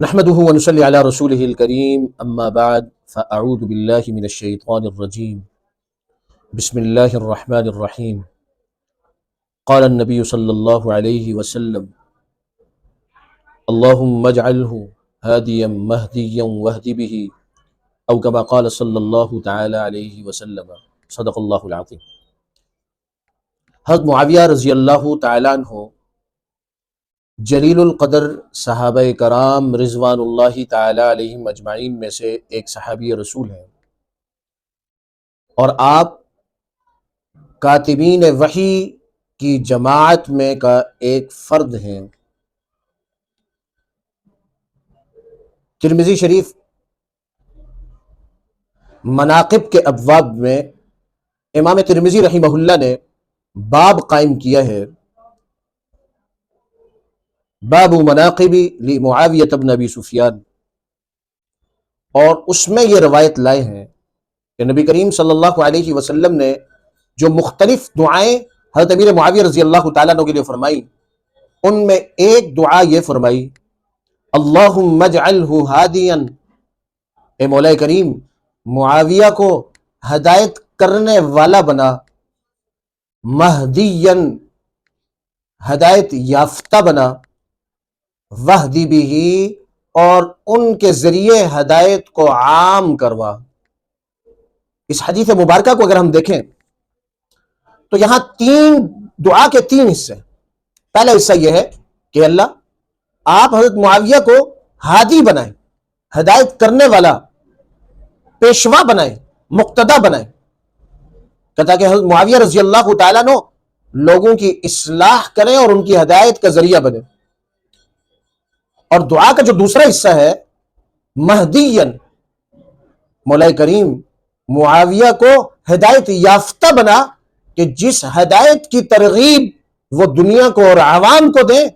نحمده ونصلي على رسوله الكريم اما بعد فاعوذ بالله من الشيطان الرجيم بسم الله الرحمن الرحيم قال النبي صلى الله عليه وسلم اللهم اجعله هاديا مهديا واهد به او كما قال صلى الله تعالى عليه وسلم صدق اللہ العظیم۔ حضرت معاویہ رضی اللہ تعالیٰ عنہ جلیل القدر صحابہ کرام رضوان اللہ تعالی علیہم اجمعین میں سے ایک صحابی رسول ہیں، اور آپ کاتبین وحی کی جماعت میں کا ایک فرد ہیں۔ ترمذی شریف مناقب کے ابواب میں امام ترمذی رحمہ اللہ نے باب قائم کیا ہے، باب مناقب لمعاویہ بن ابی سفیان، اور اس میں یہ روایت لائے ہیں کہ نبی کریم صلی اللہ علیہ وسلم نے جو مختلف دعائیں حضرت امیر معاویہ رضی اللہ تعالیٰ عنہ کے لیے فرمائی، ان میں ایک دعا یہ فرمائی، اللہم اجعلہ ہادیا، اے مولا کریم معاویہ کو ہدایت کرنے والا بنا، مہدیا ہدایت یافتہ بنا، وحدی بھی اور ان کے ذریعے ہدایت کو عام کروا۔ اس حدیث مبارکہ کو اگر ہم دیکھیں تو یہاں دعا کے تین حصے۔ پہلا حصہ یہ ہے کہ اللہ آپ حضرت معاویہ کو ہادی بنائیں، ہدایت کرنے والا، پیشوا بنائیں، مقتدا بنائیں، کہتا کہ حضرت معاویہ رضی اللہ تعالیٰ عنہ لوگوں کی اصلاح کریں اور ان کی ہدایت کا ذریعہ بنے۔ اور دعا کا جو دوسرا حصہ ہے مہدین، مولا کریم معاویہ کو ہدایت یافتہ بنا کہ جس ہدایت کی ترغیب وہ دنیا کو اور عوام کو دیں،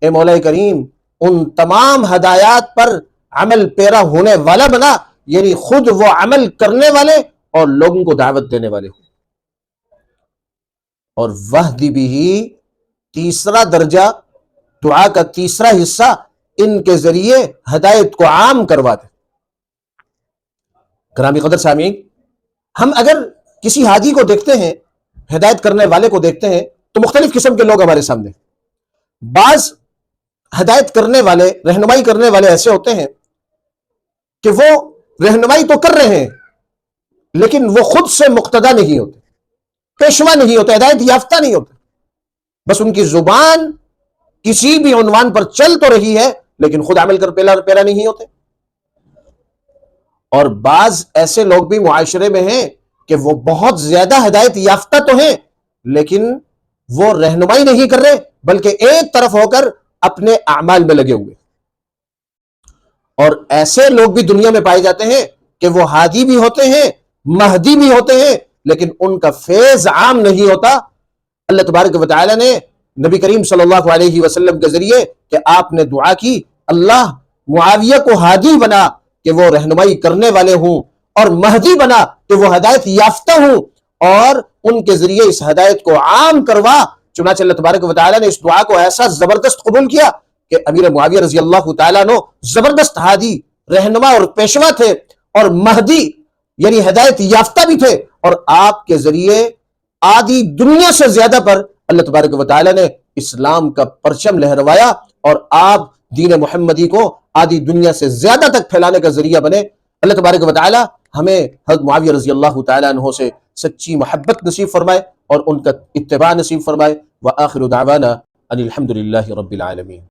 اے مولا کریم ان تمام ہدایات پر عمل پیرا ہونے والا بنا، یعنی خود وہ عمل کرنے والے اور لوگوں کو دعوت دینے والے ہوں۔ اور وحدی بھی تیسرا درجہ، دعا کا تیسرا حصہ، ان کے ذریعے ہدایت کو عام کروا دے۔ گرامی قدر سامعین، ہم اگر کسی ہادی کو دیکھتے ہیں، ہدایت کرنے والے کو دیکھتے ہیں، تو مختلف قسم کے لوگ ہمارے سامنے۔ بعض ہدایت کرنے والے، رہنمائی کرنے والے ایسے ہوتے ہیں کہ وہ رہنمائی تو کر رہے ہیں لیکن وہ خود سے مقتدا نہیں ہوتے، پیشوا نہیں ہوتے، ہدایت یافتہ نہیں ہوتے، بس ان کی زبان کسی بھی عنوان پر چل تو رہی ہے لیکن خود عمل کر پیرا نہیں ہوتے۔ اور بعض ایسے لوگ بھی معاشرے میں ہیں کہ وہ بہت زیادہ ہدایت یافتہ تو ہیں لیکن وہ رہنمائی نہیں کر رہے بلکہ ایک طرف ہو کر اپنے اعمال میں لگے ہوئے۔ اور ایسے لوگ بھی دنیا میں پائے جاتے ہیں کہ وہ ہادی بھی ہوتے ہیں، مہدی بھی ہوتے ہیں، لیکن ان کا فیض عام نہیں ہوتا۔ اللہ تبارک و تعالی نے نبی کریم صلی اللہ علیہ وسلم کے ذریعے کہ آپ نے دعا کی، اللہ معاویہ کو ہادی بنا کہ وہ رہنمائی کرنے والے ہوں، اور مہدی بنا کہ وہ ہدایت یافتہ ہوں، اور ان کے ذریعے اس ہدایت کو عام کروا۔ چنانچہ اللہ تبارک و تعالی نے اس دعا کو ایسا زبردست قبول کیا کہ امیر معاویہ رضی اللہ تعالیٰ عنہ زبردست ہادی، رہنما اور پیشوا تھے، اور مہدی یعنی ہدایت یافتہ بھی تھے، اور آپ کے ذریعے آدھی دنیا سے زیادہ پر اللہ تبارک و تعالی نے اسلام کا پرچم لہروایا، اور آپ دین محمدی کو آدھی دنیا سے زیادہ تک پھیلانے کا ذریعہ بنے۔ اللہ تبارک و تعالی ہمیں حضرت معاویہ رضی اللہ تعالی عنہ سے سچی محبت نصیب فرمائے اور ان کا اتباع نصیب فرمائے۔ وآخر دعوانا ان الحمد للہ رب العالمین۔